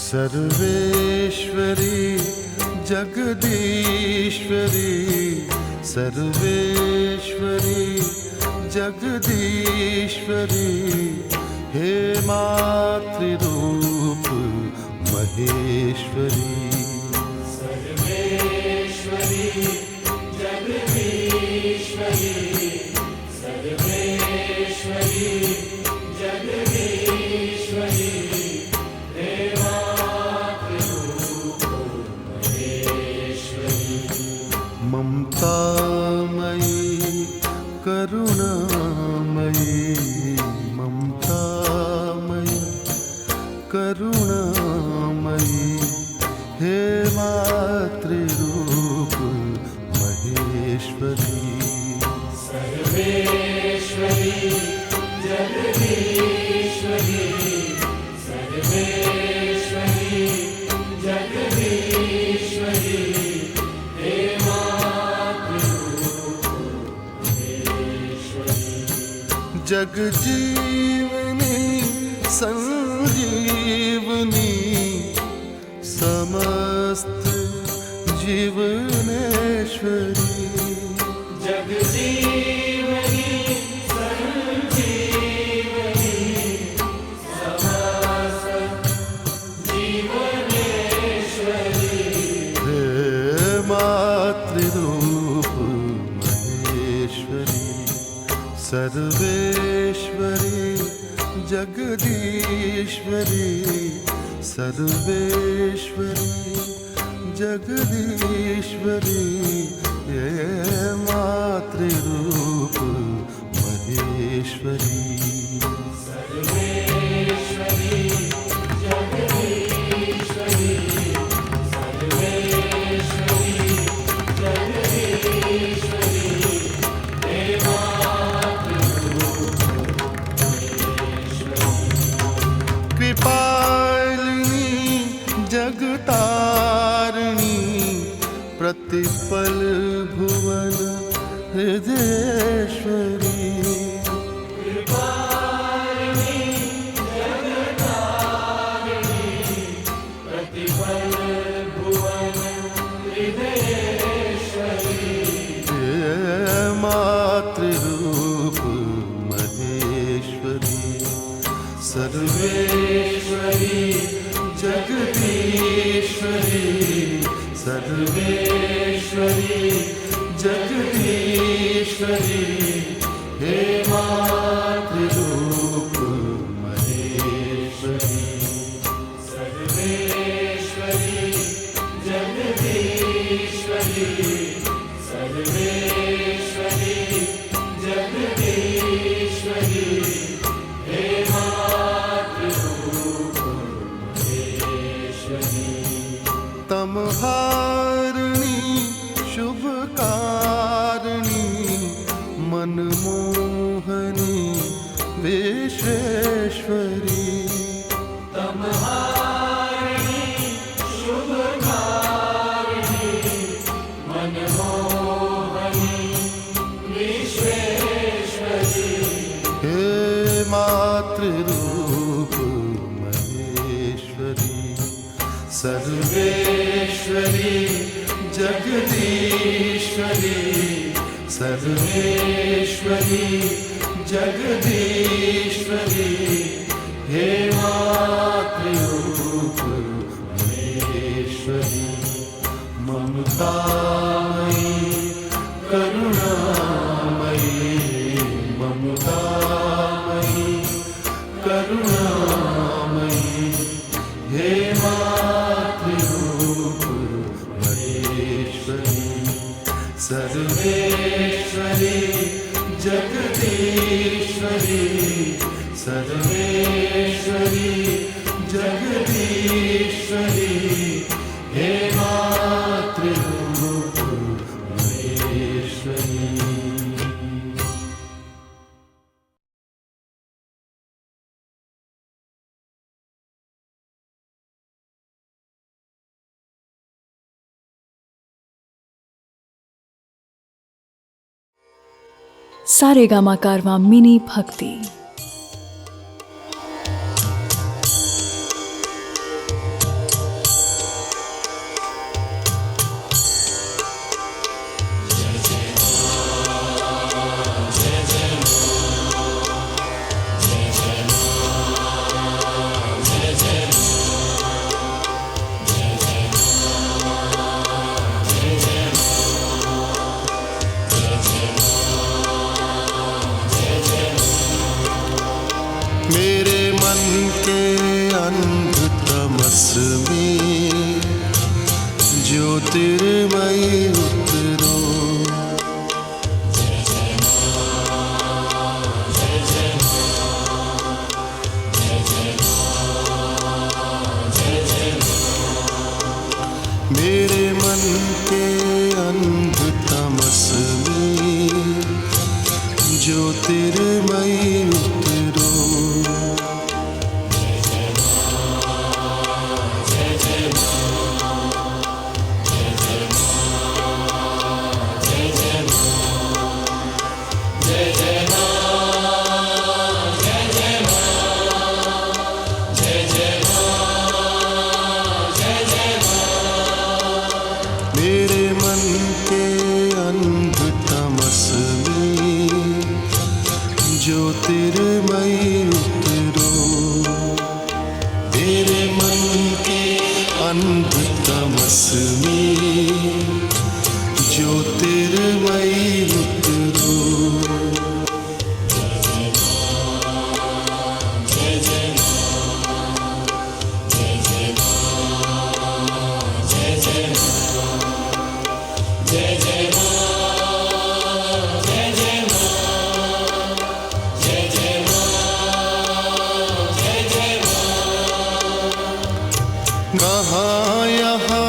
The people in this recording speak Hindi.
सर्वेश्वरी जगदीश्वरी, सर्वेश्वरी जगदीश्वरी, हे मातृरूप महेश्वरी। सर्वेश्वरी जगदीश्वरी, सर्वेश्वरी जगदीश्वरी, हे मातृरूप महेश्वरी। ममतामयी करुणामयी, ममतामयी करुणामयी, हे मातृरूप महेश्वरी। सर्वेश्वरी जगदीश्वरी, सर्वेश्वरी जगदीश्वरी, हे मातृरूप महेश्वरी। जगजीवनी संजीवनी, समस्त जीवनेश्वरी। जगजीवनी संजीवनी, समस्त जीवनेश्वरी, हे मातृरूप महेश्वरी। सर्वेश्वरी जगदीश्वरी, सर्वेश्वरी जगदीश्वरी, हे मातृरूप महेश्वरी। सर्वेश्वरी जगदीश्वरी, सर्वेश्वरी जगदीश्वरी, हे मातृरूप महेश्वरी। कृपालिनी जगतारिणी, प्रतिपल भुवन हृदयेश्वरी। कृपालिनी जगतारिणी, प्रतिपल भुवन हृदयेश्वरी, हे मातृरूप महेश्वरी। सर्वेश्वरी जगदीश्वरी, सर्वेश्वरी जगदीश्वरी, हे मातृरूप महेश्वरी। सर्वेश्वरी जगदीश्वरी, सर्वेश्वरी जगदीश्वरी, हे मातृरूप महेश्वरी। तमहारिणी शुभकारिणी, मनमोहनी विश्वेश्वरी। तमहारिणी शुभकारिणी, मनमोहनी विश्वेश्वरी, हे मातृरूप महेश्वरी। सर्वेश्वरी जगदीश्वरी, सर्वेश्वरी जगदीश्वरी, हे मातृरूप महेश्वरी। ममतामयी करुणामयी, ममतामयी करुणामयी, हे मातृरूप महेश्वरी। सर्वेश्वरी जगदीश्वरी, सर्वेश्वरी जगदीश्वरी, हे मातृरूप महेश्वरी। सारेगामा कारवां मिनी भक्ति। तमस में ज्योतिर्मयी उतरो। मेरे मन के अंध तमस में ज्योतिर्मयी उतरो। मेरे मन के अंध तमस में ज्योतिर्मयी उतरो। मेरे मन के अंध तमस में ज्योतिर्मयी उतरो। कहाँ यहाँ